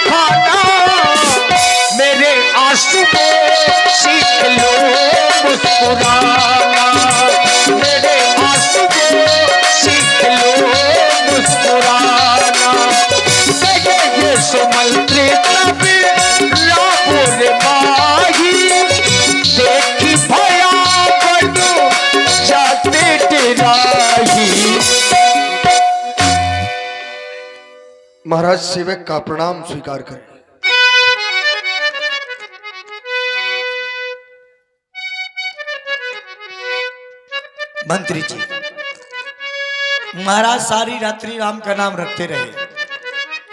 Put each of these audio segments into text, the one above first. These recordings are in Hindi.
खाना, मेरे आंसू को सीख लो मुस्कुराना, मेरे आंसू को सीख लो मुस्कुराना। ये सुमंत्री तब राबुर माही, देखी भया बनो जाते डराही। महाराज सेवक का प्रणाम स्वीकार करें। मंत्री जी, महाराज सारी रात्रि राम का नाम रखते रहे,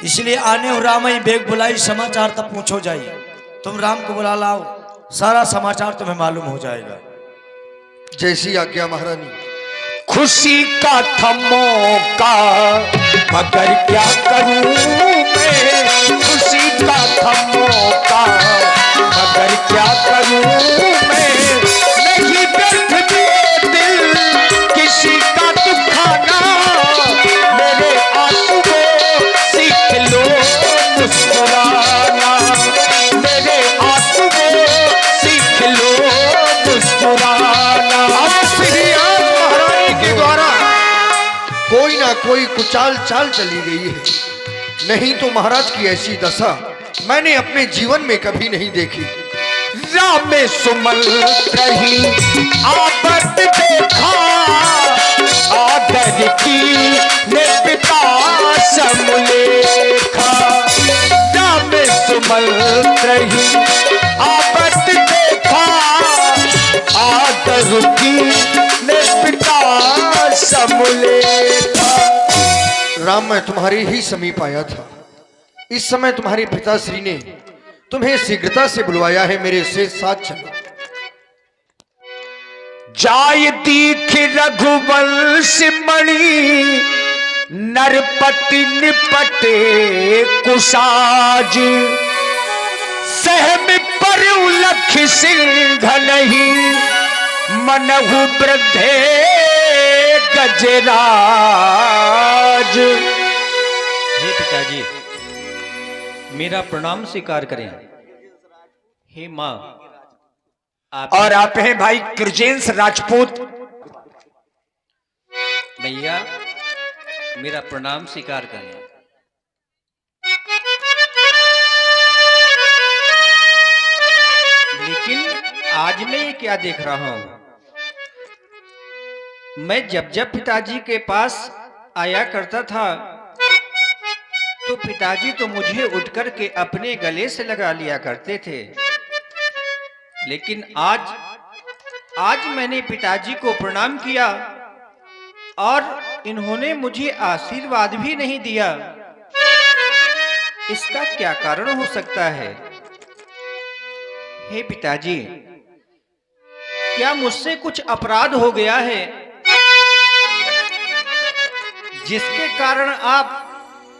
इसलिए आने हो राम ही बेग बुलाई, समाचार तब पूछो जाइए। तुम राम को बुला लाओ, सारा समाचार तुम्हें मालूम हो जाएगा। जैसी आज्ञा महारानी। खुशी का था मौका मगर क्या करूं मैं, खुशी का था मौका मगर क्या करूं मैं। नहीं व्यर्थ में दिल किसी का दुखाना, मेरे आंसू को सीख लो मुस्कुराना, मेरे आंसू को सीख लो मुस्कुराना। कोई ना कोई कुचाल चाल चली गई है, नहीं तो महाराज की ऐसी दशा मैंने अपने जीवन में कभी नहीं देखी। राम सुमल रही आपत देखा, आदर की ने पिता समलेखा। राम सुमल रही आपत देखा, आदर की ने पिता समलेखा। राम, मैं तुम्हारे ही समीप आया था। इस समय तुम्हारे पिताश्री ने तुम्हें शीघ्रता से बुलवाया है, मेरे से साथ चलो। जाय दीख रघुवंश मणि, नरपति निपटे कुशाज। सहम पर उलख सिंह नहीं, मनहु वृद्धे गजराज। हे पिताजी, मेरा प्रणाम स्वीकार करें। हे माँ, और आप हैं भाई कृजेंस राजपूत। भैया मेरा प्रणाम स्वीकार करें। लेकिन आज मैं ये क्या देख रहा हूं? मैं जब जब पिताजी के पास आया करता था तो पिताजी तो मुझे उठकर के अपने गले से लगा लिया करते थे, लेकिन आज मैंने पिताजी को प्रणाम किया और इन्होंने मुझे आशीर्वाद भी नहीं दिया। इसका क्या कारण हो सकता है? हे पिताजी, क्या मुझसे कुछ अपराध हो गया है जिसके कारण आप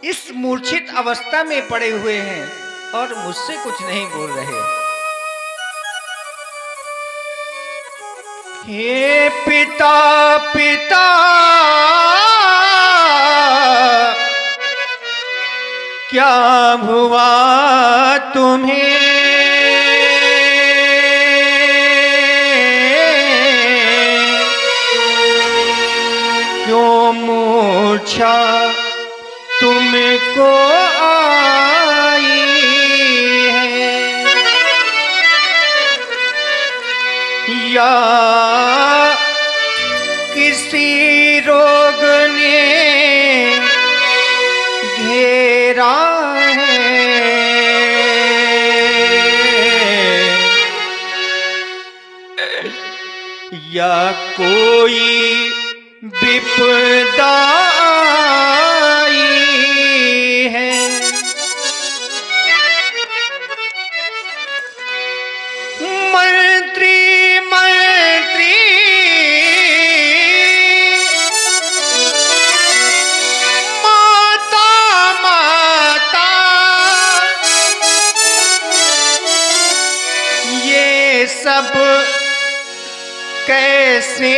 इस मूर्छित अवस्था में पड़े हुए हैं और मुझसे कुछ नहीं बोल रहे? हे पिता पिता, क्या हुआ तुम्हें? क्यों मूर्छा तुमको आई है? या किसी रोग ने घेरा है? या कोई विपदा आई है? मंत्री मंत्री, माता माता, ये सब कैसे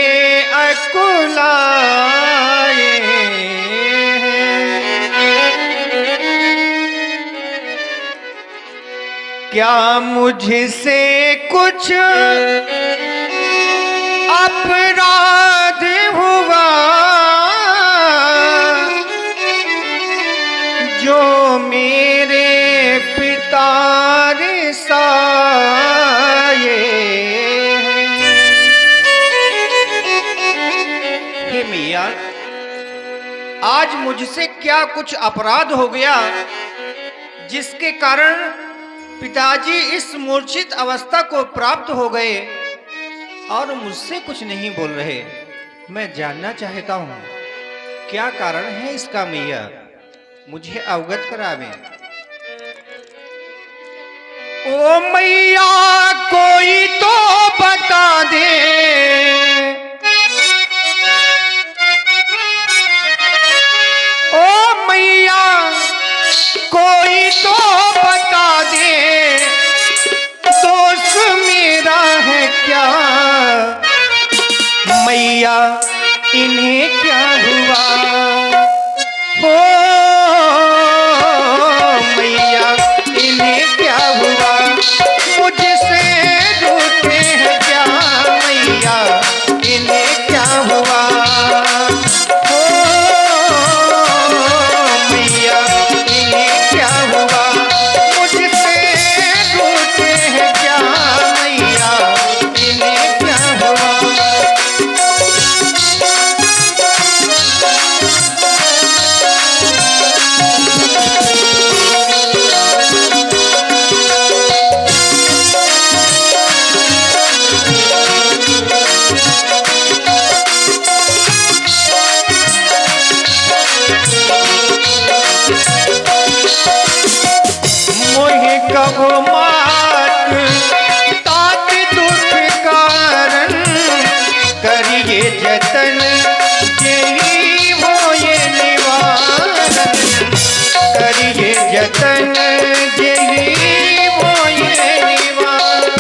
अकुलाए हैं? क्या मुझसे कुछ अपराध हुआ जो मेरे पिता रिसाए। हे मैया, आज मुझसे क्या कुछ अपराध हो गया जिसके कारण पिताजी इस मूर्छित अवस्था को प्राप्त हो गए और मुझसे कुछ नहीं बोल रहे। मैं जानना चाहता हूँ क्या कारण है इसका मैया, मुझे अवगत करावें। ओ मैया कोई तो बता दे, ओ मैया कोई तो बता दे, दोस्त मेरा है क्या, मैया इन्हें क्या हुआ। हो मैया इन्हें क्या हुआ, मुझसे रूठे हैं क्या, मैया इन्हें क्या हुआ। हो मैया इन्हें क्या हुआ, मुझसे रूठे हैं क्या, मैया इन्हें क्या हुआ। मोहे कहो मात तात दुख कारण, करिए जतन यही हो ये निवारण, करिए जतन यही हो ये निवारण।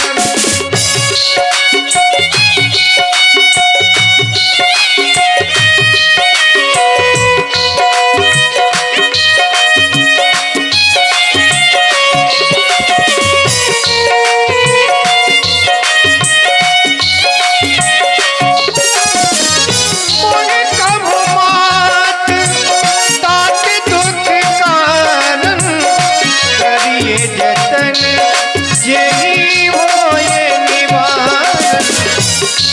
मोहे कहो मात तात दुख कारण, करिए जतन यही हो ये निवारण,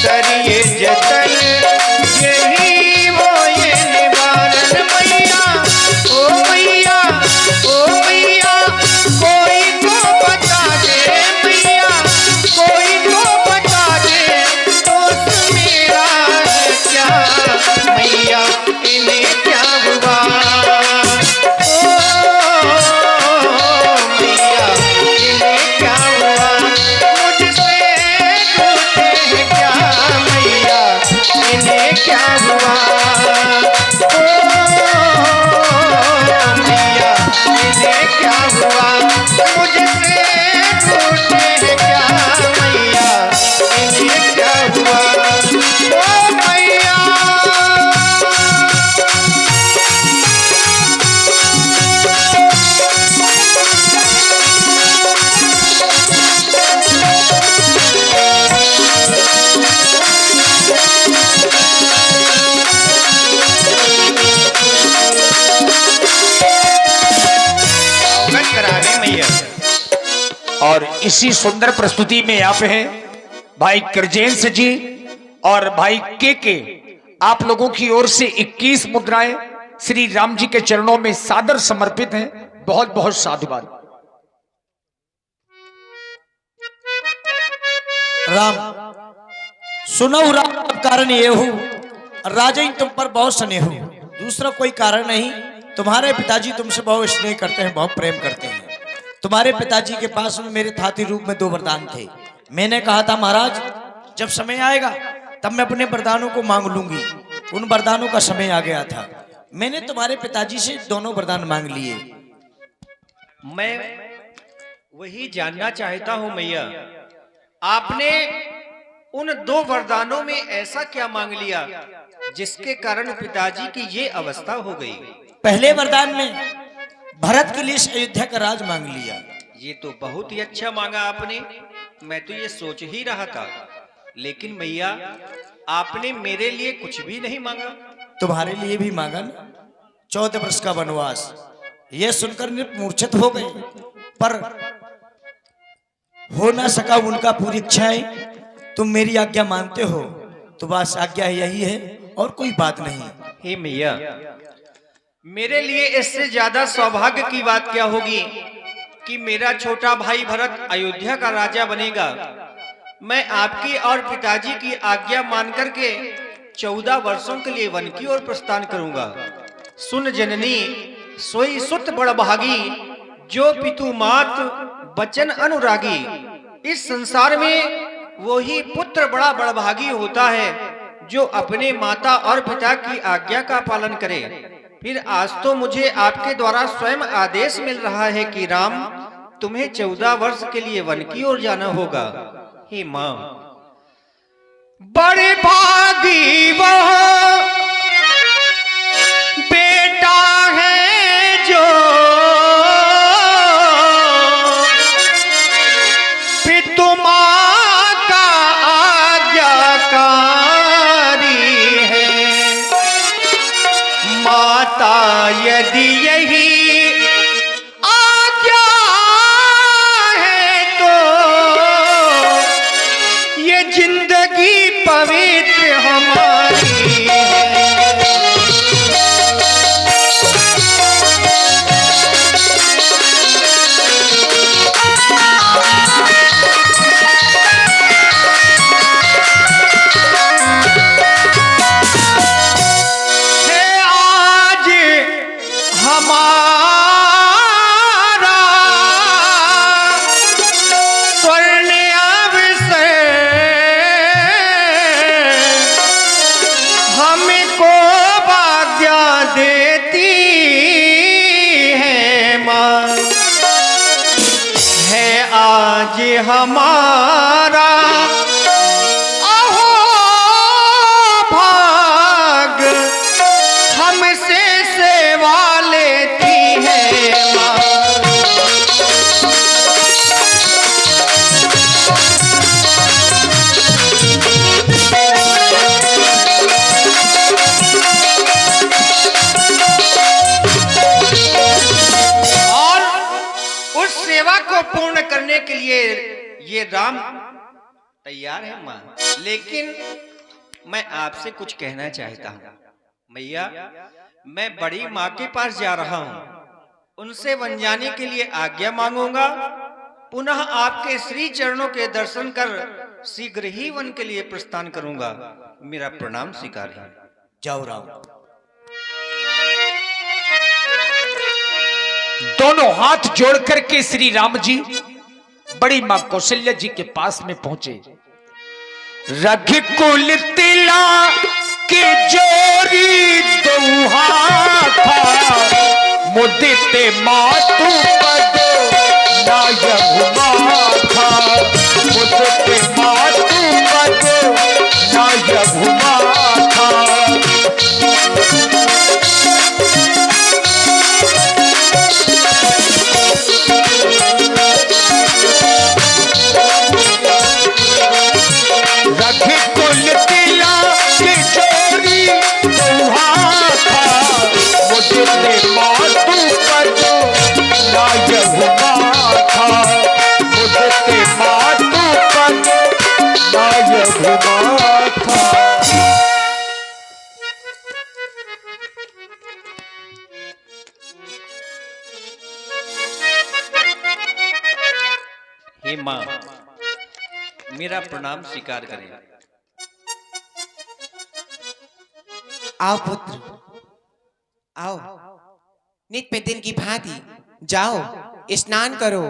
करिए जतन यही हो ये निवारण। मैया ओ मैया, ओ मैया कोई तो बता दे, मैया कोई तो बता दे, दोस्त मेरा है क्या, मैया इन्हें क्या हुआ। ओ मैया इन्हें क्या हुआ, मुझसे रूठे हैं क्या, मैया इन्हें क्या हुआ। ओ मैया इन्हें क्या हुआ, मुझसे रूठे हैं क्या, मैया इन्हें क्या हुआ। ओ मैया अवगत करावे मैया। और इसी सुंदर प्रस्तुति में आप हैं भाई कृजेंद्र जी और भाई के आप लोगों की ओर से 21 मुद्राएं श्री राम जी के चरणों में सादर समर्पित हैं। बहुत बहुत साधुवाद। राम सुनो राम, कारण ये हो राजा तुम पर बहुत स्नेह हो, दूसरा कोई कारण नहीं। तुम्हारे पिताजी तुमसे बहुत स्नेह करते हैं, बहुत प्रेम करते हैं। तुम्हारे पिताजी के पास में मेरे थाती रूप में 2 वरदान थे। मैंने कहा था महाराज जब समय आएगा तब मैं अपने वरदानों को मांग लूंगी। उन वरदानों का समय आ गया था। मैंने तुम्हारे पिताजी से दोनों वरदान मांग लिए। मैं वही जानना चाहता हूं मैया, आपने उन 2 वरदानों में ऐसा क्या मांग लिया जिसके कारण पिताजी की ये अवस्था हो गई। पहले वरदान में भरत के लिए अयोध्या का राज मांग लिया। ये तो बहुत ही अच्छा मांगा आपने। मैं तो ये सोच ही रहा था, लेकिन मैया आपने मेरे लिए कुछ भी नहीं मांगा। तुम्हारे लिए भी मांगा ना, 14 वर्ष का वनवास। यह सुनकर नृप मूर्छित हो गई, पर हो ना सका उनका पूरी इच्छाएं। तुम मेरी आज्ञा मानते हो तो बस आज्ञा यही है और कोई बात नहीं। हे मैया, मेरे लिए इससे ज्यादा सौभाग्य की बात क्या होगी कि मेरा छोटा भाई भरत अयोध्या का राजा बनेगा। मैं आपकी और पिताजी की आज्ञा मान करके 14 वर्षों के लिए वन की ओर प्रस्थान करूंगा। सुन जननी सोई सुत बड़भागी, जो पितु मात बचन अनुरागी। इस संसार में वो ही पुत्र बड़ा बड़भागी होता है जो अपने माता और पिता की आज्ञा का पालन करे। फिर आज तो मुझे आपके द्वारा स्वयं आदेश मिल रहा है कि राम, तुम्हें 14 वर्ष के लिए वन की ओर जाना होगा। हे मां, बड़े भागी वो बेटा है जो पितु मां का आज्ञाकारी है। माता यदि यही आज्ञा है तो ये जिंदगी पवित्र हमारी है। आज हमारा स्वर्ण अवसर हमको भाग्य देती है मां। है आज हमारा अहो भाग, हमसे सेवा लेती है मां। और उस सेवा को पूर्ण करने के लिए ये राम तैयार है मां। लेकिन मैं आपसे कुछ कहना चाहता हूं मैया। मैं बड़ी माँ के पास जा रहा हूं, उनसे वन जाने के लिए आज्ञा मांगूंगा। पुनः आपके श्री चरणों के दर्शन कर शीघ्र ही वन के लिए प्रस्थान करूंगा। मेरा प्रणाम स्वीकार है। जाओ राम। दोनों हाथ जोड़ करके श्री राम जी बड़ी मां कौशल्या जी के पास में पहुंचे। रघुकुल तिला के जोरी दोहा था, मुदिते मातु पद नायक माथा। मुदिते मातु पद नायक माथा। रघुकुल तिला के जोरी दोहा था, मुझे मातु पद नायक माथा। मुझे मातु पद नायक माथा। हे मां, मेरा प्रणाम स्वीकार करें। आओ पुत्र, आओ। नित्य दिन की भांति जाओ, स्नान करो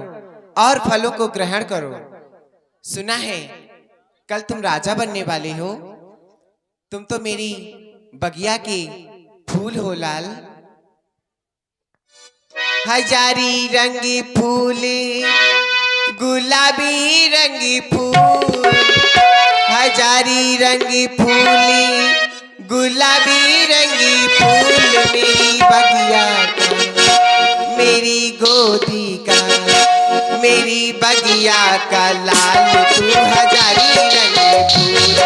और फलों को ग्रहण करो। सुना है कल तुम राजा बनने वाले हो। तुम तो मेरी बगिया के फूल हो लाल। हजारी रंगी फूल, गुलाबी रंगी फूल। हजारी रंगी फूल, गुलाबी रंगी फूल। मेरी बगिया का, मेरी गोदी का, मेरी बगिया का लाल तू हजारी रंग फूल।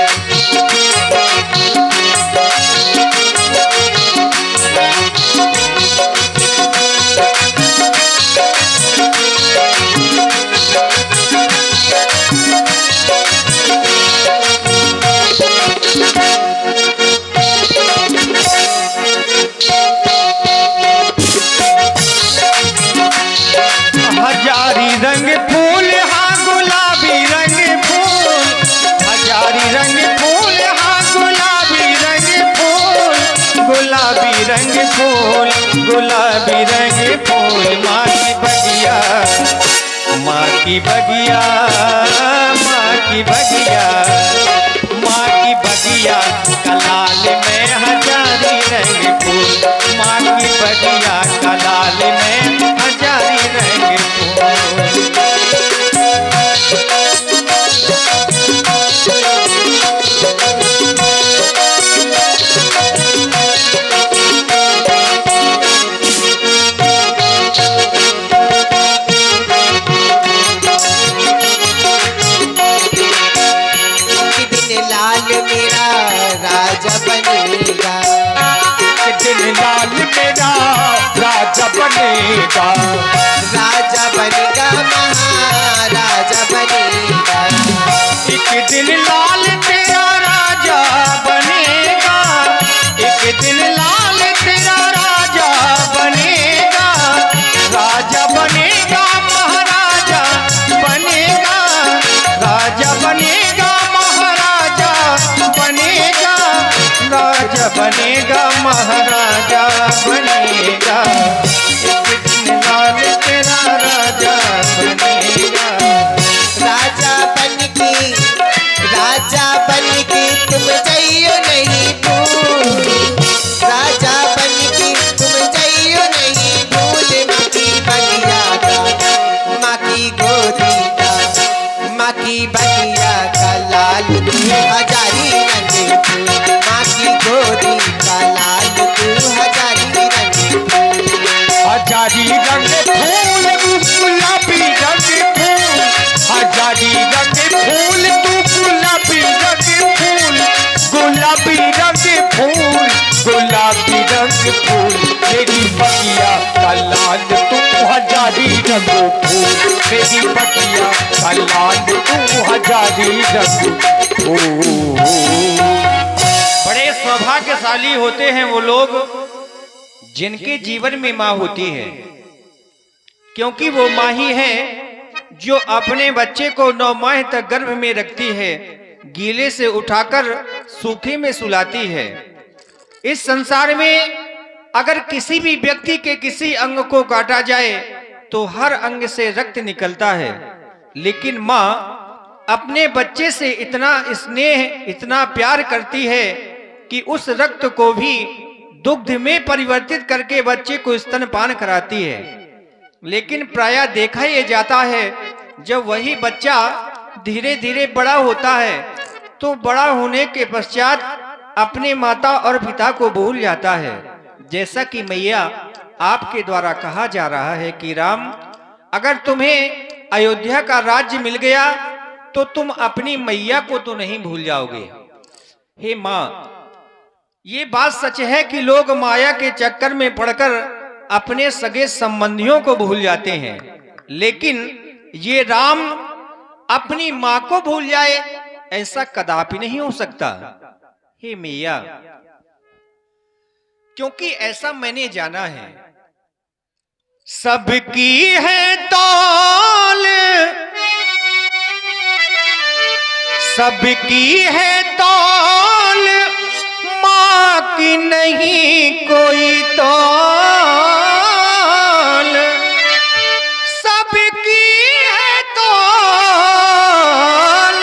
हजारी रंग फूल हाँ गुलाबी रंग फूल, हजारी रंग फूल हाँ गुलाबी रंग फूल, गुलाबी रंग फूल, गुलाबी रंग फूल। माँ की बगिया, माँ की बगिया, माँ की बगिया, माँ की बगिया का लाल में हजारी रंग फूल, माँ की बगिया का लाल में हजारी रंग फूल। एक दिन लाल मेरा राजा बनेगा, एक दिन लाल मेरा राजा बनेगा, राजा बनेगा महाराजा बनेगा। एक दिन लाल तेरा राजा बनेगा, एक दिन लाल तेरा राजा बनेगा, राजा बनेगा महाराजा बनेगा, राजा बनेगा महाराजा बनेगा, राजा बनेगा महाराजा बनेगा। एक दिन लाल तेरा राजा बनेगा। राजा बन के तुम जाइयो नहीं भूल, राजा बन के तुम जाइयो नहीं भूल। माँ की बगिया का, माँ की गोदी का, माँ की बगिया का लाल तू हजारी रंग फूल, माँ की गोदी का लाल तू हजारी रंग फूल। हजारी रंग फूल गुलाबी रंग फूल, हजारी रंग फूल तू गुलाबी रंग फूल, गुलाबी रंग फूल, गुलाबी रंग फूल। मेरी बगिया का लाल तू हजारी रंग फूल, मेरी बगिया का लाल तू हजारी रंग फूल। बड़े सौभाग्यशाली होते हैं वो लोग जिनके जीवन में माँ होती है, क्योंकि वो माँ ही है जो अपने बच्चे को 9 माह तक गर्भ में रखती है, गीले से उठाकर सूखे में सुलाती है। इस संसार में अगर किसी भी व्यक्ति के किसी अंग को काटा जाए तो हर अंग से रक्त निकलता है, लेकिन माँ अपने बच्चे से इतना स्नेह, इतना प्यार करती है कि उस रक्त को भी दुग्ध में परिवर्तित करके बच्चे को स्तनपान कराती है। लेकिन प्रायः देखा यह जाता है जब वही बच्चा धीरे धीरे बड़ा होता है तो बड़ा होने के पश्चात अपने माता और पिता को भूल जाता है। जैसा कि मैया आपके द्वारा कहा जा रहा है कि राम, अगर तुम्हें अयोध्या का राज्य मिल गया तो तुम अपनी मैया को तो नहीं भूल जाओगे। हे माँ, ये बात सच है कि लोग माया के चक्कर में पड़कर अपने सगे संबंधियों को भूल जाते हैं, लेकिन ये राम अपनी माँ को भूल जाए ऐसा कदापि नहीं हो सकता। हे मैया, क्योंकि ऐसा मैंने जाना है, सबकी है तौल, सबकी है तौल, माँ की नहीं कोई तौल, सबकी है तौल,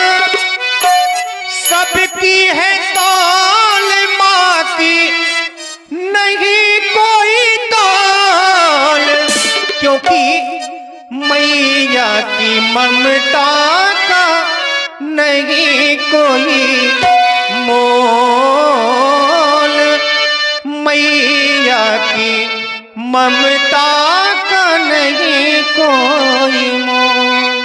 सबकी है तौल, माँ की नहीं कोई तौल, क्योंकि मैया की ममता का नहीं कोई मोल, मैया की ममता का नहीं कोई मोल।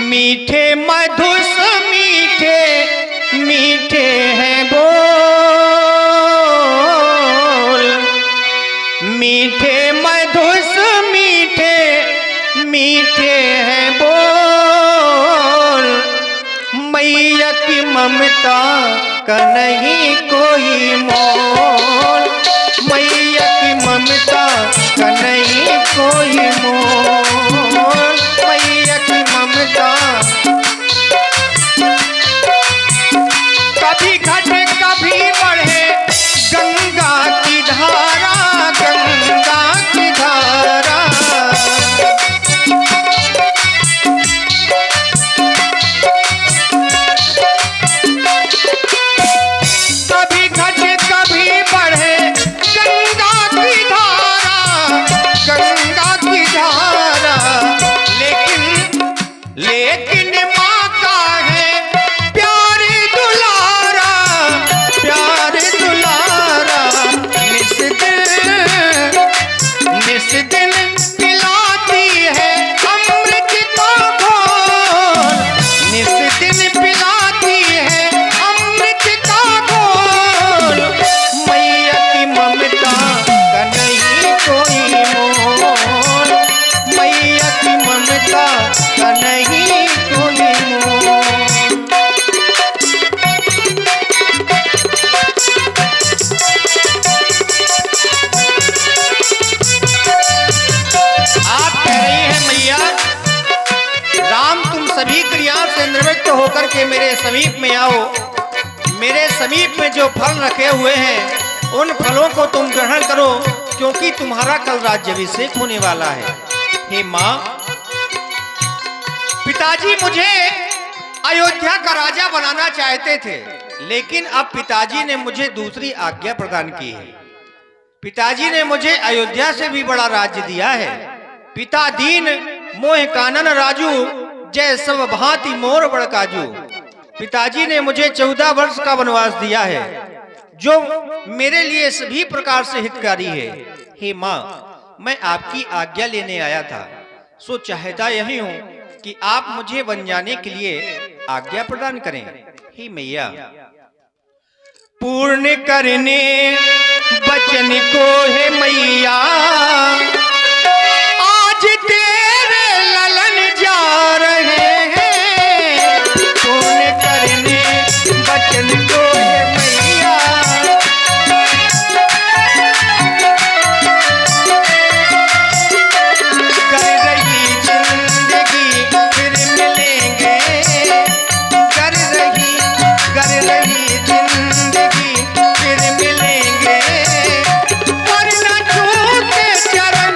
मीठे मधुस मीठे मीठे हैं बोल, मीठे मधुस मीठे मीठे हैं बोल। मैया की ममता का नहीं कोई मोल, मैया की ममता का नहीं कोई मोल, मैया की ममता। कभी घटे कभी बढ़े गंगा की धारा, गंगा की धारा। कभी घटे कभी बढ़े गंगा की धारा, गंगा की धारा। लेकिन माँ का है प्यारे दुलारा, प्यारे दुलारा। निस दिन पिलाती है अमृत का घोल, निस दिन पिलाती है अमृत का घोल। मैया की ममता का नहीं कोई मोल, मैया की ममता का नहीं कोई मोल। आप कह रही हैं मैया, राम तुम सभी क्रियाओं से निवृत्त होकर के मेरे समीप में आओ। मेरे समीप में जो फल रखे हुए हैं उन फलों को तुम ग्रहण करो, क्योंकि तुम्हारा कल राज्याभिषेक होने वाला है। हे माँ, पिताजी मुझे अयोध्या का राजा बनाना चाहते थे, लेकिन अब पिताजी ने मुझे दूसरी आज्ञा प्रदान की है। पिताजी ने मुझे अयोध्या से भी बड़ा राज्य दिया है। पिता दीन मोह कानन राजू, जय सब भांति मोर बड़ काजू। पिताजी ने मुझे 14 वर्ष का वनवास दिया है, जो मेरे लिए सभी प्रकार से हितकारी है। हे माँ, मैं आपकी आज्ञा लेने आया था, सो चाहता यही हूँ कि आप मुझे वन जाने के लिए आज्ञा प्रदान करें। हे मैया, पूर्ण करने वचन को है मैया, आज तेरे ललन जा रहे हैं। पूर्ण करने वचन को है मैया, कर रही जिंदगी फिर मिलेंगे, कर रही जिंदगी फिर मिलेंगे। वरना छूटे चरण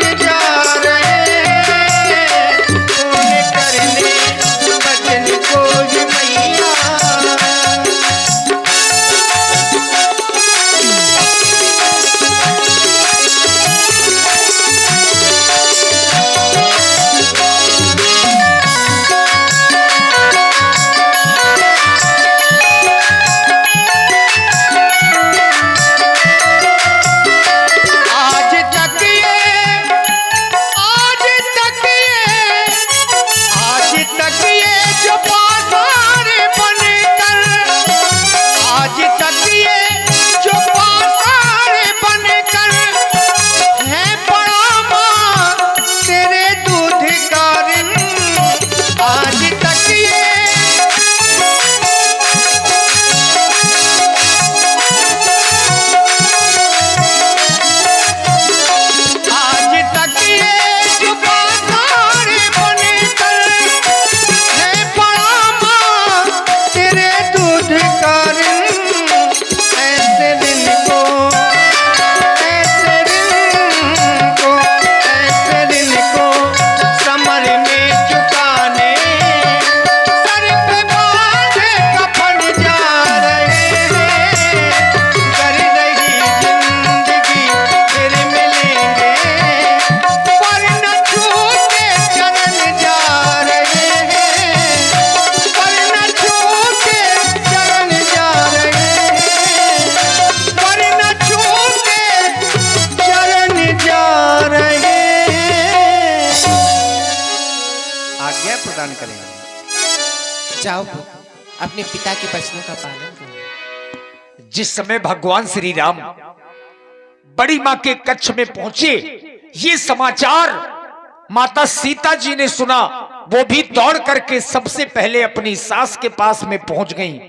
जाओ पुत्र, अपने पिता के वचनों का पालन करो। जिस समय भगवान श्री राम बड़ी मां के कक्ष में पहुंचे, ये समाचार माता सीता जी ने सुना। वो भी दौड़ करके सबसे पहले अपनी सास के पास में पहुंच गईं।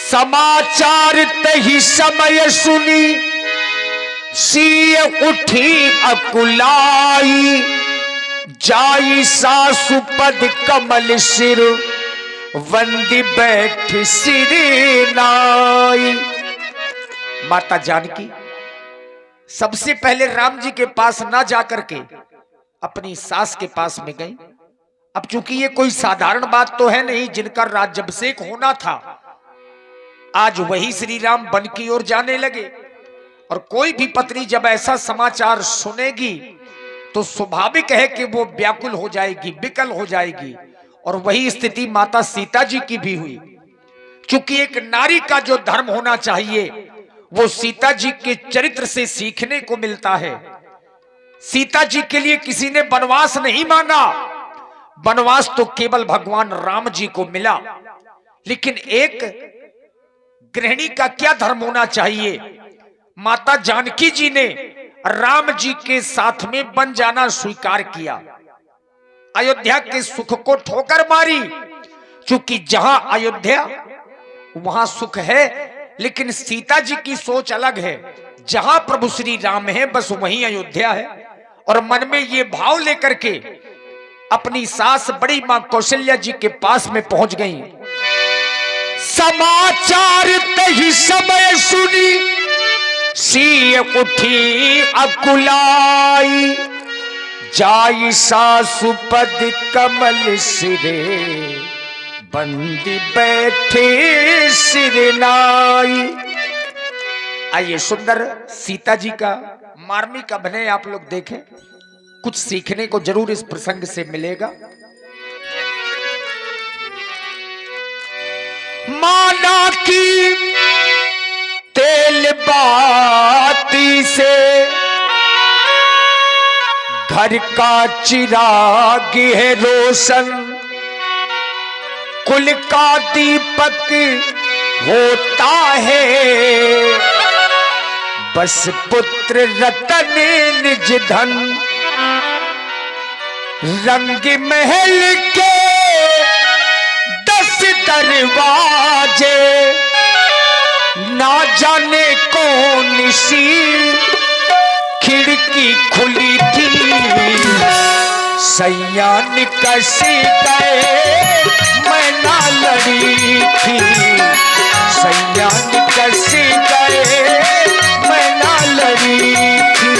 समाचार तही समय सुनी, सीय उठी अकुलाई, जाई सासु पद कमल सिर, वंदी बैठ सिर नाई। माता जानकी सबसे पहले राम जी के पास ना जाकर के अपनी सास के पास में गई। अब चूंकि ये कोई साधारण बात तो है नहीं, जिनका राज्याभिषेक होना था आज वही श्री राम वन की ओर जाने लगे। और कोई भी पत्नी जब ऐसा समाचार सुनेगी तो स्वाभाविक है कि वो व्याकुल हो जाएगी, विकल हो जाएगी। और वही स्थिति माता सीता जी की भी हुई। क्योंकि एक नारी का जो धर्म होना चाहिए वो सीता जी के चरित्र से सीखने को मिलता है। सीता जी के लिए किसी ने वनवास नहीं मांगा, वनवास तो केवल भगवान राम जी को मिला। लेकिन एक गृहिणी का क्या धर्म होना चाहिए? माता जानकी जी ने राम जी के साथ में बन जाना स्वीकार किया। अयोध्या के सुख को ठोकर मारी, क्योंकि जहां अयोध्या वहां सुख है। लेकिन सीता जी की सोच अलग है, जहां प्रभु श्री राम है बस वहीं अयोध्या है। और मन में ये भाव लेकर के अपनी सास बड़ी मां कौशल्या जी के पास में पहुंच गई। समाचार तही समय सुनी, सीय उठी अकुलाई, जाई सासु पद कमल सिरे, बंदी बैठे सिर नाई। आइए सुंदर सीता जी का मार्मिक अभिनय आप लोग देखें, कुछ सीखने को जरूर इस प्रसंग से मिलेगा। माना की तेल बाती से घर का चिराग है रोशन, कुल का दीपक होता है, बस पुत्र रतन निज धन। रंग महल के 10 दरवाजे, ना जाने कौन सी खिड़की खुली थी, सैया निकस गए मैं ना लड़ी थी, सैया निकस गए मैं ना लड़ी थी।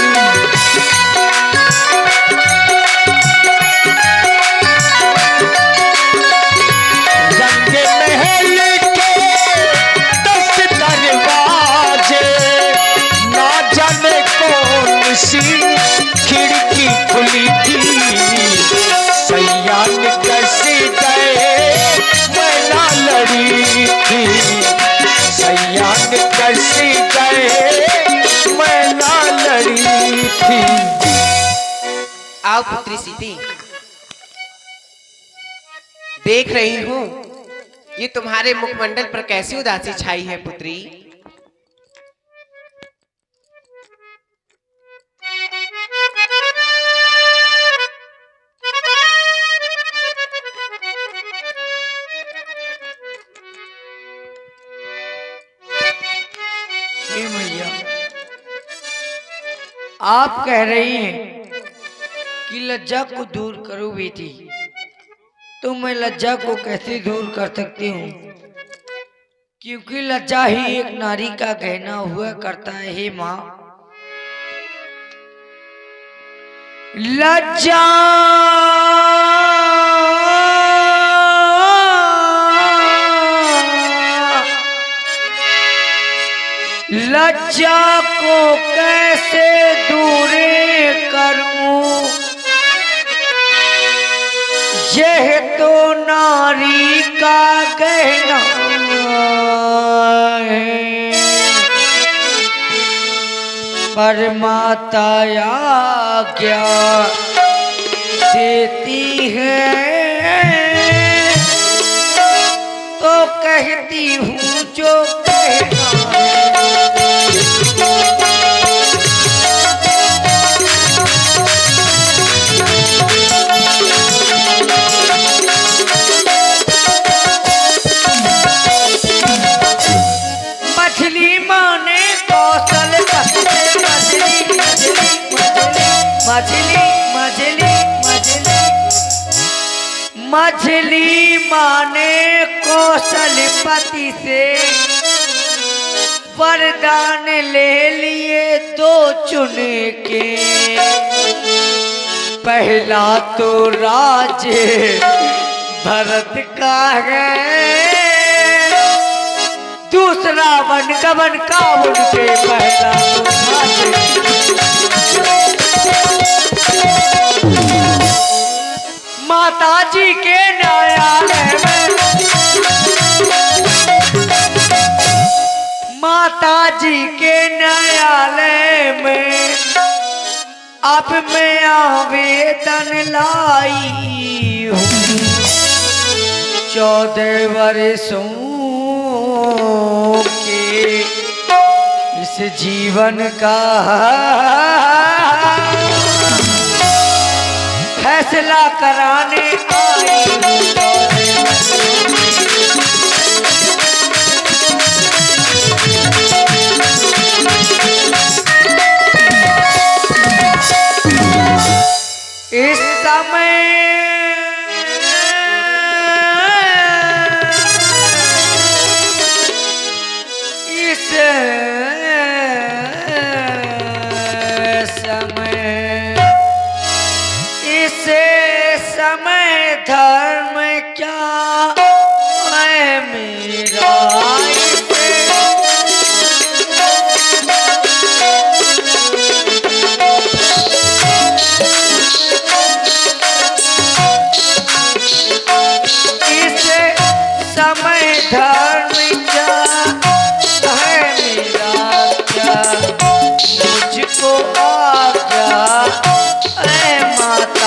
रंग महल के 10 दरवाजे, ना जाने कौन सी खिड़की खुली थी, सैया निकस गए मैं ना लड़ी थी, सैया निकस गए मैं ना लड़ी थी। आओ पुत्री सीते, देख रही हूँ ये तुम्हारे मुखमंडल पर कैसी उदासी छाई है पुत्री। हे मैया, आप कह रही हैं कि लज्जा को दूर करो बेटी, तो मैं लज्जा को कैसे दूर कर सकती हूँ? क्योंकि लज्जा ही एक नारी का गहना हुआ करता है। हे माँ, लज्जा लज्जा को कैसे दूर करूं? यह तो नारी का गहना है, पर माता आज्ञा देती है कहती हूँ जो कहना मछली माने कौशल मछली मछली मछली मछली मछली मछली माने कौशल पति से वरदान ले लिए दो चुन के। पहला तो राज भरत का है, दूसरा वन गवन का उनके। पहला तो माता जी के न्यायालय में, माता जी के न्यायालय में अब मैं आवेदन लाई हूँ। 14 वर्षों के इस जीवन का फैसला कराने आई इस समय। इस समय धर्म क्या है मेरा। इस समय धर्म क्या है मेरा, क्या मुझको आज्ञा ऐ माता।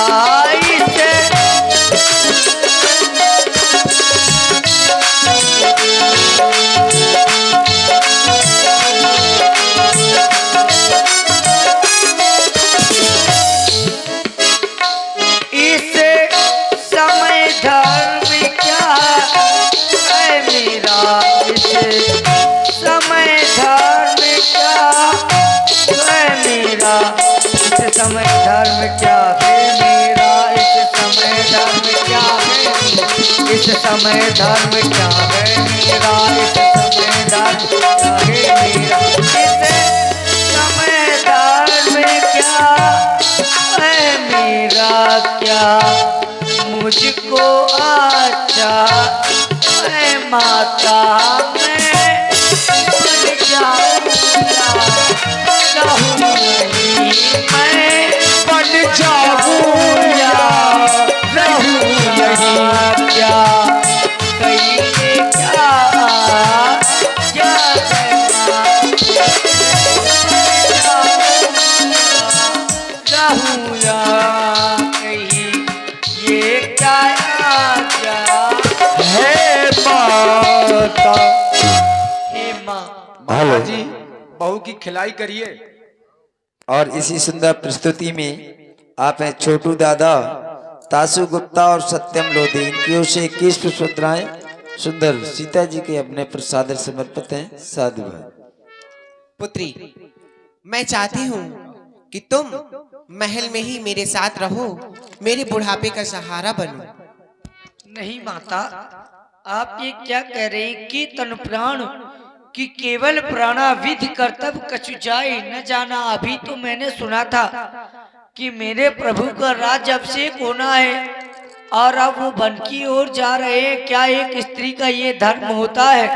समय धर्म क्या है मेरा, इस समय धर्म क्या है, इस समय धर्म क्या है मेरा, इस समय धर्म क्या है मेरा, इस समय धर्म क्या है मेरा। क्या मुझको अच्छा है माता, मैं बन जाऊंगा, रहूं नहीं मैं, बन जाऊंगा रहूं नहीं। क्या कहिए क्या क्या रहूंगा कहीं ये क्या है माता। हे माँ, महाराज जी बहू की खिलाई करिए। और इसी सुंदर प्रस्तुति में आप हैं छोटू दादा, तासु गुप्ता और सत्यम लोधी, इनकी ओर से 21 पुष्पमुद्राएं सुंदर सीता जी के अपने प्रसाद समर्पित हैं। साधु भाई। पुत्री, मैं चाहती हूँ कि तुम महल में ही मेरे साथ रहो, मेरे बुढ़ापे का सहारा बनो। नहीं माता, आप ये क्या कह रहे हैं कि तन प्राण कि केवल प्राणाविध कर्तव्य कछु जाए न जाना। अभी तो मैंने सुना था कि मेरे प्रभु का राज्य अभिषेक होना है और अब वो वन की ओर जा रहे हैं। क्या एक स्त्री का ये धर्म होता है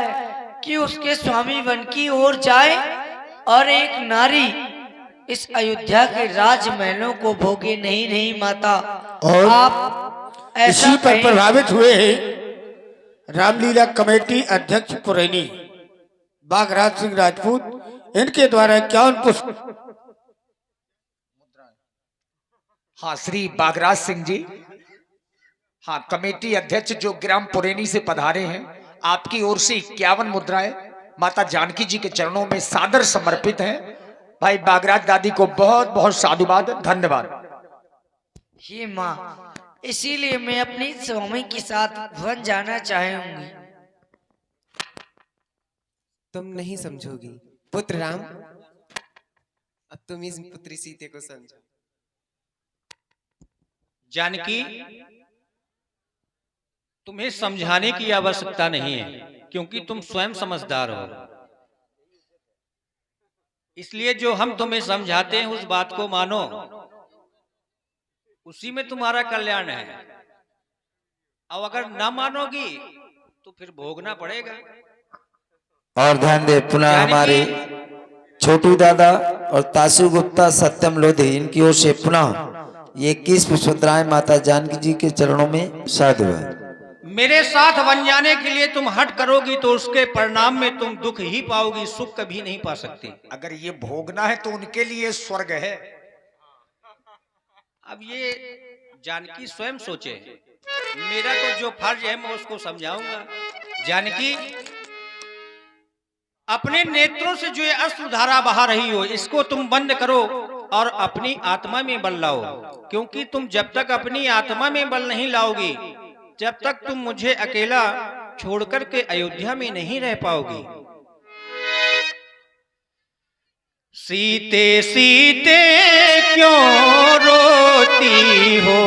कि उसके स्वामी वन की ओर जाए और एक नारी इस अयोध्या के राजमहलों को भोगे? नहीं नहीं माता, और आप ऐसा इसी पर कहें। प्रभावित हुए हैं रामलीला कमेटी अध्यक्ष पुरैनी बागराज सिंह राजपूत, इनके द्वारा 51 पुष्प। हाँ, श्री बागराज सिंह जी, हाँ कमेटी अध्यक्ष जो ग्राम पुरैनी से पधारे हैं, आपकी ओर से 51 मुद्राएं माता जानकी जी के चरणों में सादर समर्पित हैं। भाई बागराज दादी को बहुत बहुत साधुवाद, धन्यवाद। हे माँ, इसीलिए मैं अपनी स्वामी के साथ वन जाना चाहूंगी। तुम नहीं समझोगी पुत्र राम, अब तुम इस पुत्री सीते को समझो। जानकी, तुम्हें समझाने की आवश्यकता नहीं है, क्योंकि तुम स्वयं समझदार हो। इसलिए जो हम तुम्हें समझाते हैं उस बात को मानो, उसी में तुम्हारा कल्याण है। और अगर ना मानोगी तो फिर भोगना पड़ेगा। और ध्यान दे, पुनः हमारे छोटू दादा और तासु गुप्ता, सत्यम लोधी, इनकी ओर से पुनः ये 21 पुष्पद्राएं माता जानकी जी के चरणों में साधुवाद। मेरे साथ बन जाने के लिए तुम हट करोगी तो उसके परिणाम में तुम दुख ही पाओगी, सुख कभी नहीं पा सकती। अगर ये भोगना है तो उनके लिए स्वर्ग है। अब ये जानकी स्वयं सोचे, मेरा तो जो फर्ज है मैं उसको समझाऊंगा। जानकी, अपने नेत्रों से जो ये अश्रुधारा बहा रही हो, इसको तुम बंद करो और अपनी आत्मा में बल लाओ, क्योंकि तुम जब तक अपनी आत्मा में बल नहीं लाओगी, जब तक तुम मुझे अकेला छोड़कर के अयोध्या में नहीं रह पाओगी। सीते सीते क्यों रोती हो,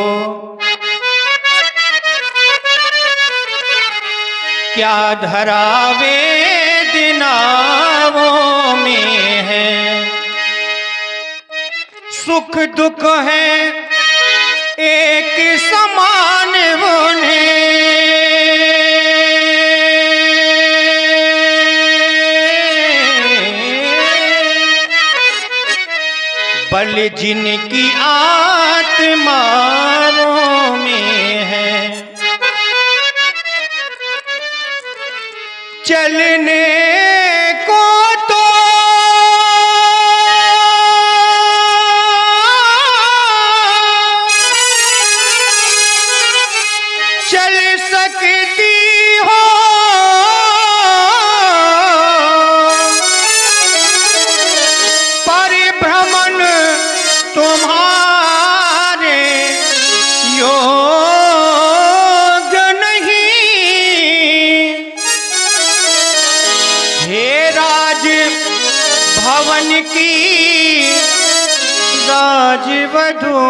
क्या धरावे दिनावों में है, सुख दुख है एक समान उन्हें, बल जिनकी आत्माओं में है, चलने को तो चल सकती हो, परिभ्रमण तुम्हारे योग नहीं। हे राज भवन की राजवधू,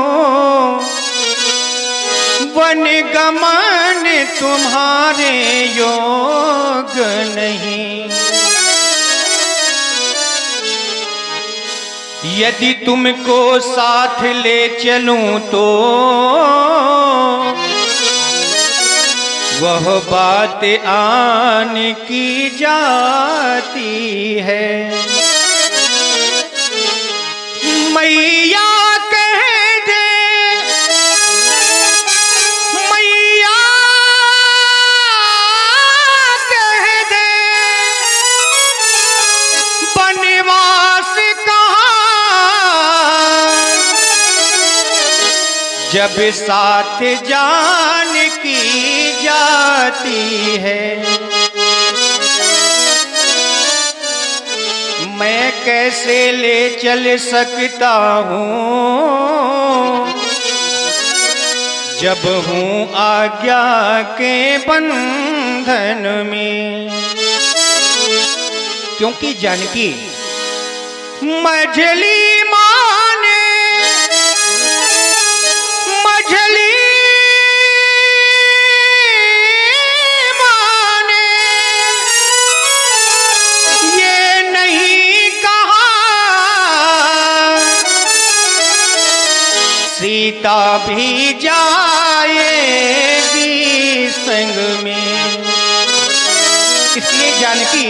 वन गमन तुम्हारे योग नहीं। यदि तुमको साथ ले चलूं तो वह बात आन की जाती है। मैया कह दे, मैया कह दे, बनवास कहाँ, जब साथ जान की जाती है। मैं कैसे ले चल सकता हूँ जब हूँ आज्ञा के बंधन में, क्योंकि जानकी मझली माने, मझली माने, ये नहीं कहा सीता भी जाएगी संग में। इसलिए जानकी,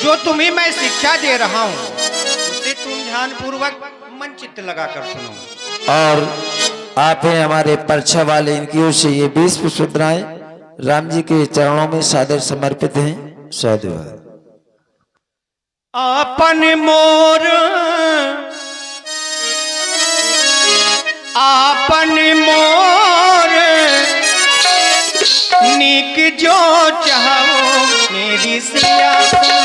जो तुम्हें मैं शिक्षा दे रहा हूं उसे तुम ध्यानपूर्वक मन चित्त लगाकर सुनो। और आप हैं हमारे परीक्षा वाले, इनकी ओर से ये 20 पुष्पद्राएं राम जी के चरणों में सादर समर्पित हैं। साधुवाद। आपन मोर, आपन मोर नीक जो चाहो मेरी सिया सुनो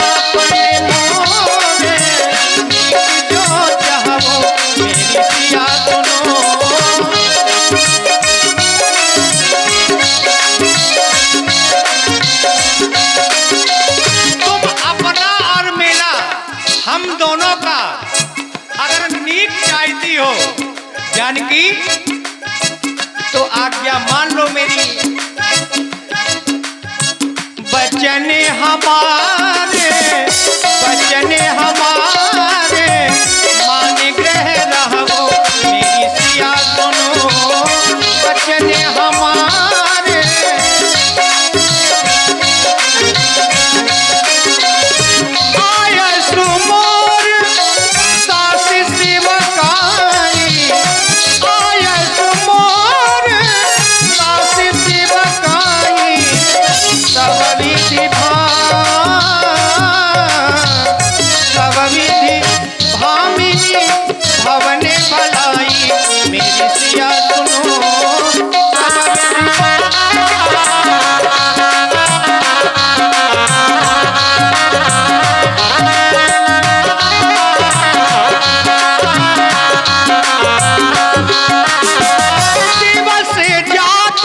अपने मोरे, नीक जो चाहो मेरी सिया सुनो। तुम अपना और मेरा, हम दोनों का अगर नीक चाहती हो जानकी तो आज्ञा मान लो मेरी। बचन हमारे, बचन हमारे मान ग्रह रहो मेरी सिया सुनो, बचन हमारे। आया सुमोर सास शिवकाई, आया सुमोर सास शिवकाई, सब विधि सब विधि भामिनी भवने भलाई मेरी सिया सुनो। दिवस जात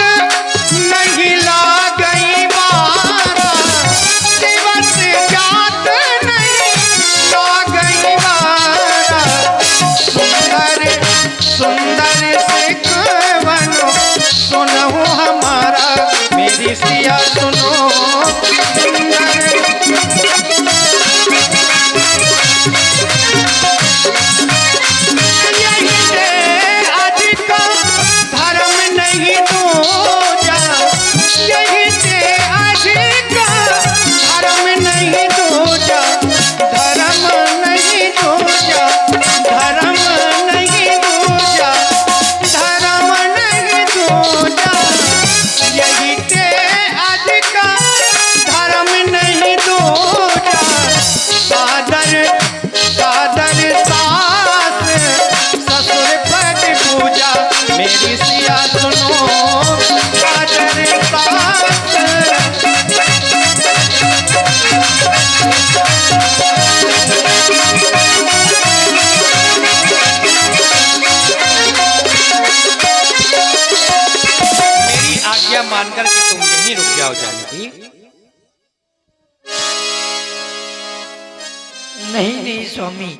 नहीं ला गई बारा, दिवस जात नहीं ला गई बारा। सुंदर सुंदर से बनो सुनो हमारा मेरी सिया सुनो। यही से आज का धर्म नहीं दूजा, यही से आज का धर्म नहीं दूजा, धर्म नहीं दूजा, धर्म नहीं दूजा, धर्म नहीं दूजा। यही से आज का धर्म नहीं दूजा। सादर सादर सास ससुर पद पूजा मेरी सिया सुनो, सादर सास। मेरी आज्ञा मानकर के तुम यहीं रुक जाओ जानकी। नहीं नहीं स्वामी,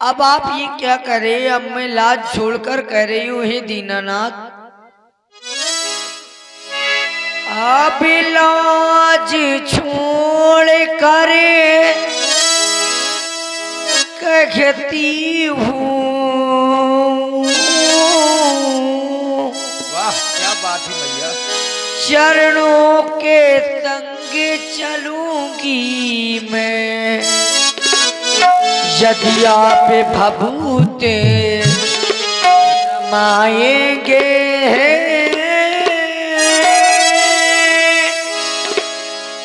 अब आप ये क्या करे, अब मैं लाज छोड़कर कह रही हूँ हे दीनानाथ। अब लाज छोड़ कर कहती हूँ, वाह क्या बात है भैया। चरणों के संग चलूंगी मैं, यदि आप भभूते रमाएंगे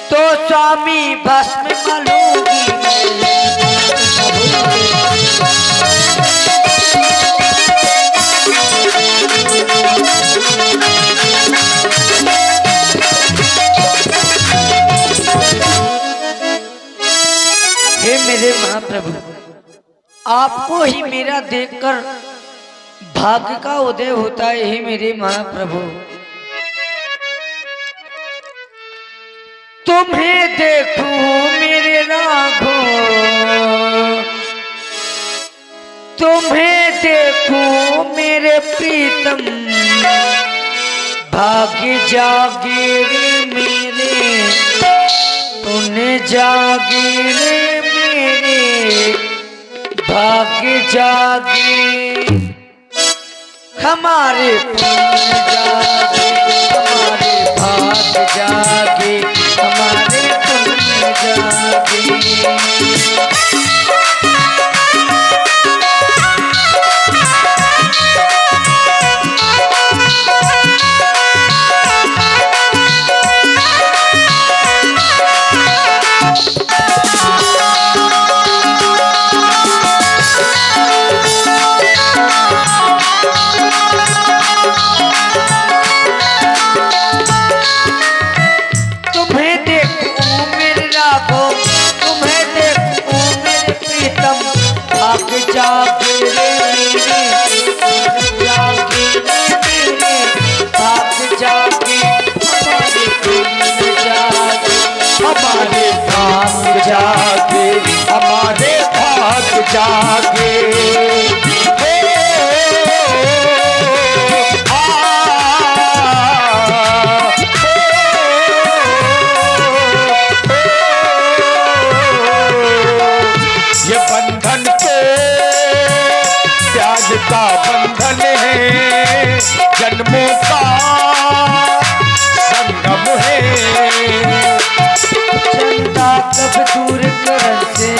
तो स्वामी भस्म मलूंगी। हे मेरे महाप्रभु, आपको ही मेरा देखकर भाग्य का उदय होता है। हे मेरे महाप्रभु, तुम्हें देखूं मेरे राघो, तुम्हें देखूं मेरे प्रीतम, भाग्य जागे रे मेरे, तूने जागे रे मेरे, भाग्य जागे, हमारे पुण्य जागे, हमारे भाग्य जागे, हमारे पुण्य जागे। जागे ये बंधन तो प्याज का बंधन है, जन्मों का संगम है। चंदा कब दूर करन से,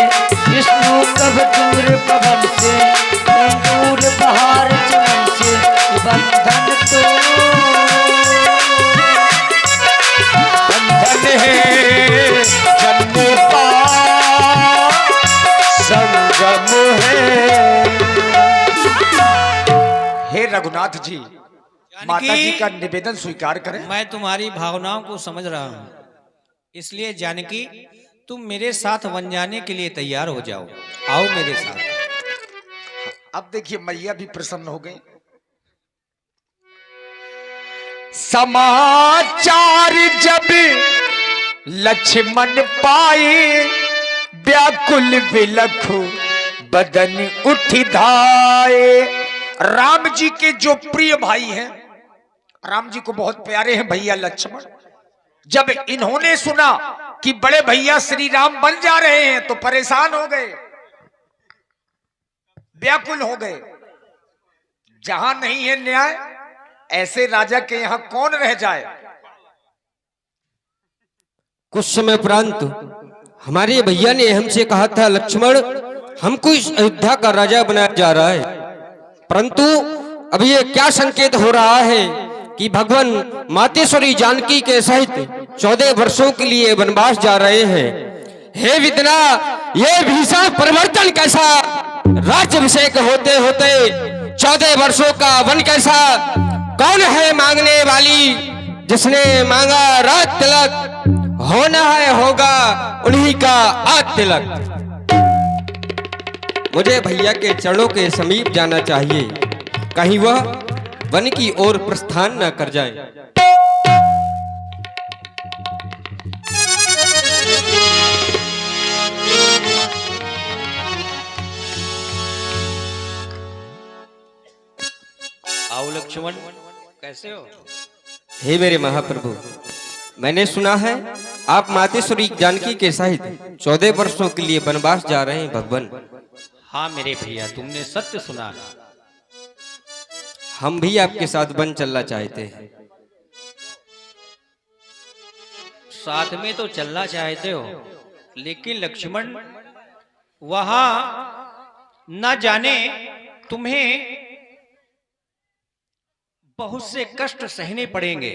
विष्णु कब दूर पवन से, दूर बहार चमन से, बंधन तो बंधन है, जन्मों का संगम है। हे रघुनाथ जी, माता जी का निवेदन स्वीकार करें। मैं तुम्हारी भावनाओं को समझ रहा हूँ, इसलिए जानकी तुम मेरे साथ वन जाने के लिए तैयार हो जाओ। आओ मेरे साथ। अब देखिए मैया भी प्रसन्न हो गई। समाचार जब लक्ष्मण पाए, व्याकुल विलख बदन उठ धाये। राम जी के जो प्रिय भाई हैं, राम जी को बहुत प्यारे हैं भैया लक्ष्मण, जब इन्होंने सुना कि बड़े भैया श्री राम बन जा रहे हैं तो परेशान हो गए, व्याकुल हो गए। जहां नहीं है न्याय, ऐसे राजा के यहां कौन रह जाए। कुछ समय उपरांत हमारे भैया ने हमसे कहा था, लक्ष्मण हमको इस अयोध्या का राजा बनाया जा रहा है, परंतु अभी ये क्या संकेत हो रहा है कि भगवान मातेश्वरी जानकी के सहित 14 वर्षों के लिए वनवास जा रहे हैं। हे विदना, ये भीषण परिवर्तन कैसा, राज्याभिषेक होते होते 14 वर्षों का वन कैसा। कौन है मांगने वाली, जिसने मांगा राज तिलक, होना है होगा उन्हीं का आज तिलक। मुझे भैया के चरणों के समीप जाना चाहिए, कहीं वह वन की ओर प्रस्थान न कर जाए। आओ लक्ष्मण, कैसे हो? हे मेरे महाप्रभु, मैंने सुना है आप मातेश्वरी जानकी के सहित 14 वर्षों के लिए वनवास जा रहे हैं भगवान। हाँ मेरे भैया, तुमने सत्य सुना। हम भी आपके साथ वन चलना चाहते हैं। साथ में तो चलना चाहते हो, लेकिन लक्ष्मण वहां न जाने तुम्हें बहुत से कष्ट सहने पड़ेंगे।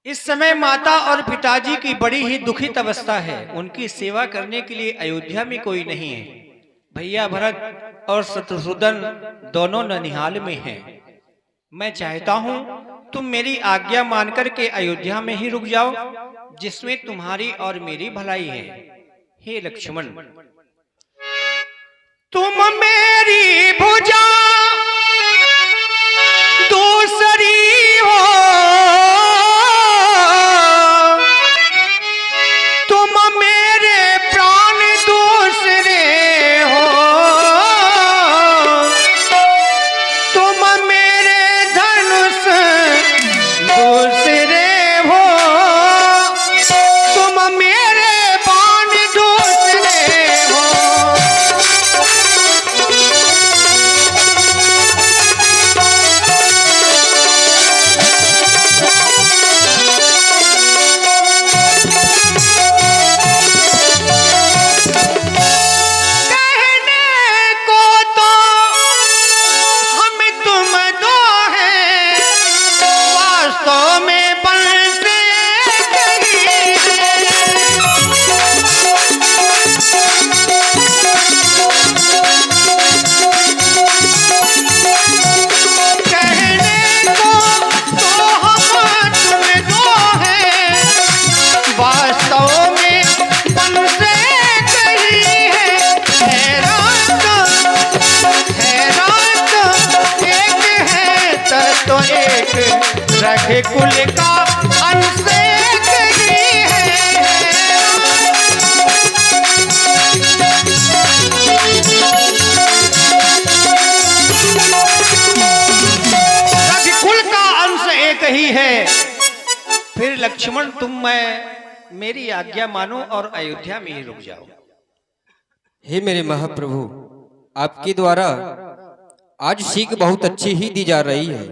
इस समय माता और पिताजी की बड़ी ही दुखित अवस्था है, उनकी सेवा करने के लिए अयोध्या में कोई नहीं है। भैया भरत और शत्रुघ्न दोनों ननिहाल में हैं। मैं चाहता हूं तुम मेरी आज्ञा मानकर के अयोध्या में ही रुक जाओ, जिसमें तुम्हारी और मेरी भलाई है। हे लक्ष्मण, तुम मेरी भुजा दूसरी हो, तुम मेरे प्राण दूसरे हो, तुम मेरे धनुष दूसरे हो, तुम मेरे बाण दूसरे हो। रखे कुल का अंश ही है। लक्ष्मण तुम मेरी आज्ञा मानो और अयोध्या में ही रुक जाओ। हे मेरे महाप्रभु, आपके द्वारा आज सीख बहुत अच्छी ही दी जा रही है।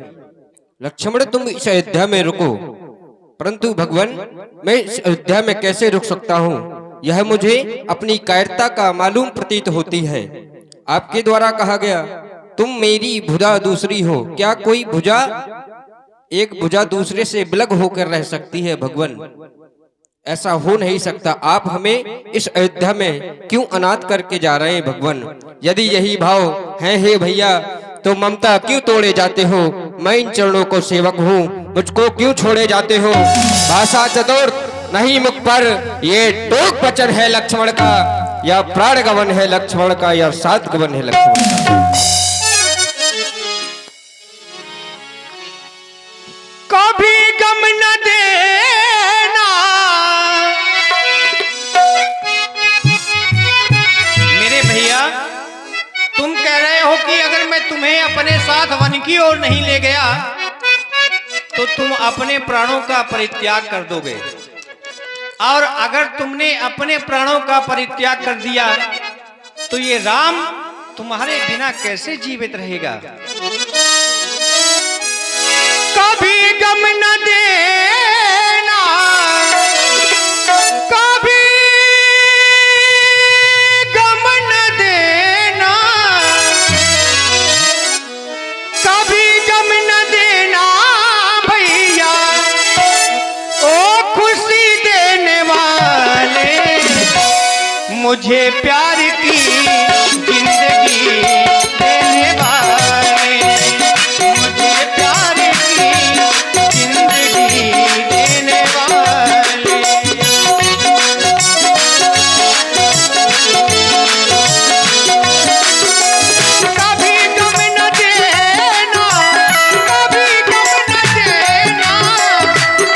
लक्ष्मण तुम इस अयोध्या में रुको, परंतु भगवान मैं इस अयोध्या में कैसे रुक सकता हूँ, यह मुझे अपनी कायरता का मालूम प्रतीत होती है। आपके द्वारा कहा गया तुम मेरी भुजा दूसरी हो, क्या कोई भुजा एक भुजा दूसरे से बिलग होकर रह सकती है? भगवान ऐसा हो नहीं सकता। आप हमें इस अयोध्या में क्यों अनाथ करके जा रहे हैं भगवान? यदि यही भाव है हे भैया, तो ममता क्यों तोड़े जाते हो? मैं इन चरणों को सेवक हूँ, मुझको क्यों छोड़े जाते हो? भाषा चतुर नहीं मुख पर, ये टोक वचन है लक्ष्मण का, या प्राण गवन है लक्ष्मण का, या सात गवन है लक्ष्मण का। कभी गम न देना मेरे भैया, तुम कह रहे हो कि अगर मैं तुम्हें अपने साथ वन की ओर नहीं ले गया तो तुम अपने प्राणों का परित्याग कर दोगे, और अगर तुमने अपने प्राणों का परित्याग कर दिया तो ये राम तुम्हारे बिना कैसे जीवित रहेगा? कभी गम न देना, कभी गम न देना, कभी गम न देना भैया, ओ खुशी देने वाले, मुझे प्यार की जिंदगी देने वाले, मुझे प्यार की जिंदगी देने वाले। कभी गम न देना, कभी गम न देना,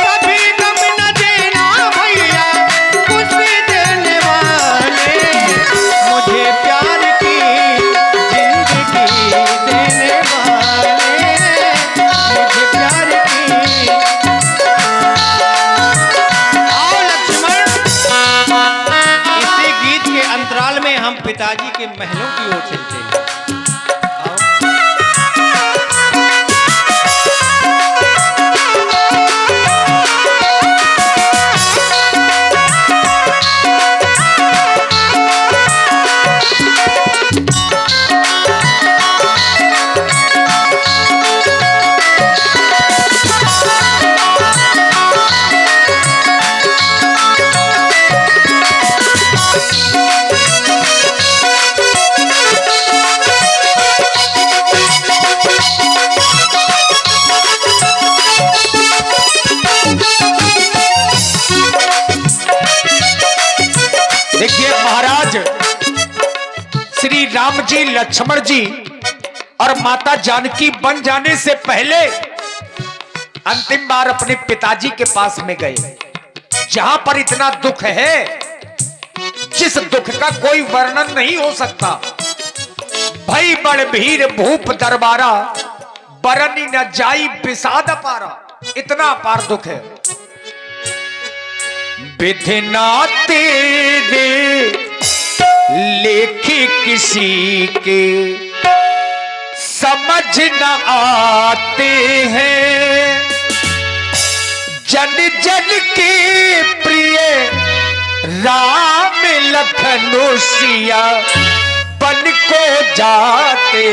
कभी गम न देना भैया, खुशी देने वाले, मुझे प्यार की जिंदगी देने वाले, मुझे प्यार की। आओ लक्ष्मण, इसी गीत के अंतराल में हम पिताजी के महलों की ओर चलते हैं। देखिए महाराज, श्री राम जी, लक्ष्मण जी और माता जानकी बन जाने से पहले अंतिम बार अपने पिताजी के पास में गए, जहां पर इतना दुख है, जिस दुख का कोई वर्णन नहीं हो सकता। भई बड़ भीर भूप दरबारा, बरनी न जाई विषाद पारा, इतना अपार दुख है। विधना तेरे लेखे किसी के समझ न आते हैं, जन जन के प्रिय राम लखन सिया बन को जाते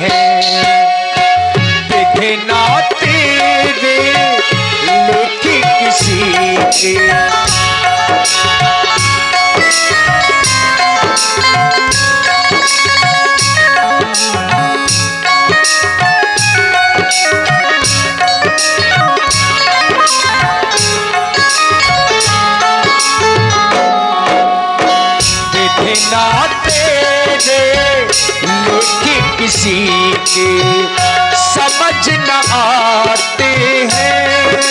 हैं। विधना तेरे लेखे किसी के विधना तेरे लेखे किसी के समझ न आते हैं,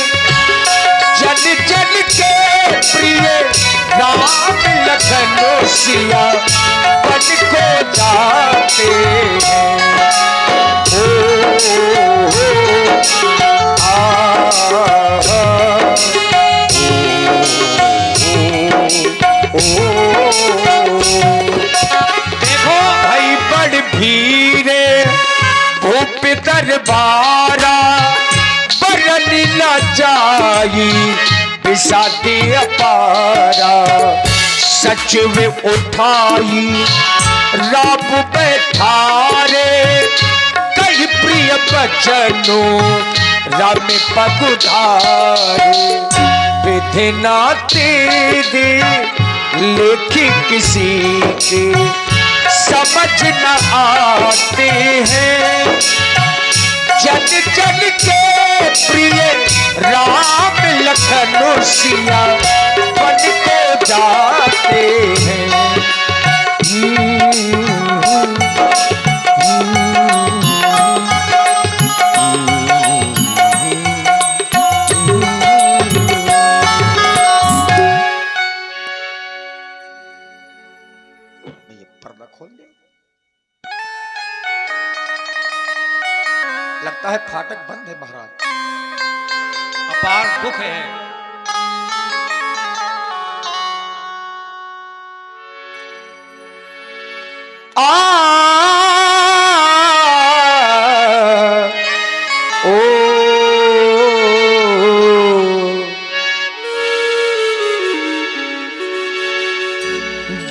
जन जन के प्रिय राम लखन सिया बन को जाते हैं। ओ, आ, दरबारा बरन न जाई बिसाते अपारा सच में उठाई राब बैठारे कई प्रिय बचनों राम पगुधारे विधिना तेरे लेखी किसी के समझ न आते हैं जन जन के प्रिय राम लखन सिया बन को जाते हैं। पर्दा खोल दे, लगता है फाटक बंद है महाराज। अपार दुख है।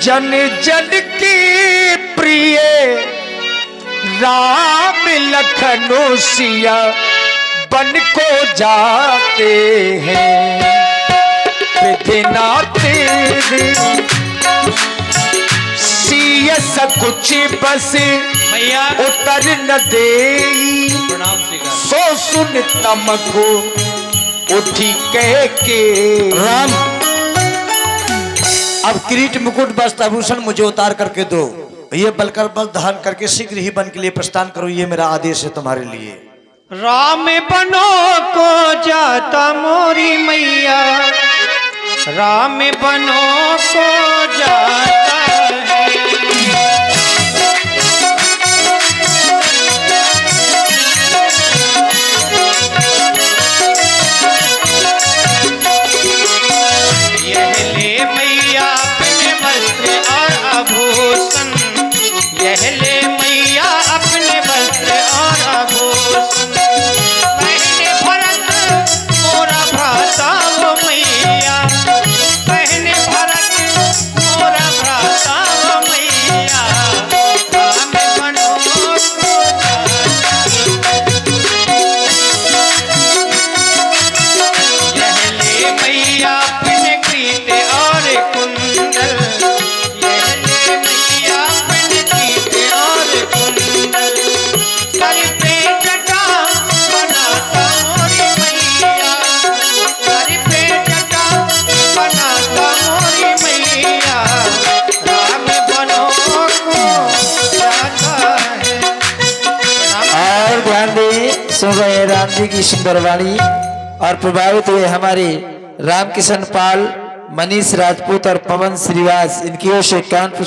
जन जन की प्रिय राम लखन सिया बन को जाते हैं विधिना तेरे सिया कुछ बस भैया उतर न दे प्रणाम स्वीकार। सो सुन तमको उठी कह के राम अब किरीट मुकुट वस्त्राभूषण मुझे उतार करके दो, ये बलकर बल धारण करके शीघ्र ही वन के लिए प्रस्थान करो, ये मेरा आदेश है तुम्हारे लिए। राम बनो को जाता मोरी मैया, राम बनो को जाता है। यह ले मैया अपने वस्त्र और आभूषण, यह ले मैया अपने वस्त्र और आभूषण, पहने भरत मोरा भ्राता वो मैया, पहने भरत मोरा भ्राता वो मैया, राम बनो को यह ले मैया अपने कृत और कुंडल, यह ले मैया अपने कृत और कुंडल, सर पे जटा बनाता मोरी मैया, सर पे जटा बनाता मोरी मैया, राम बनो को जाता है। और ध्यान दें, सुन रहे हैं राम जी की सुंदर वाणी और प्रभावित हुए हमारे रामकिशन पाल, मनीष राजपूत और पवन श्रीवास, इनकी ओर से कानपुर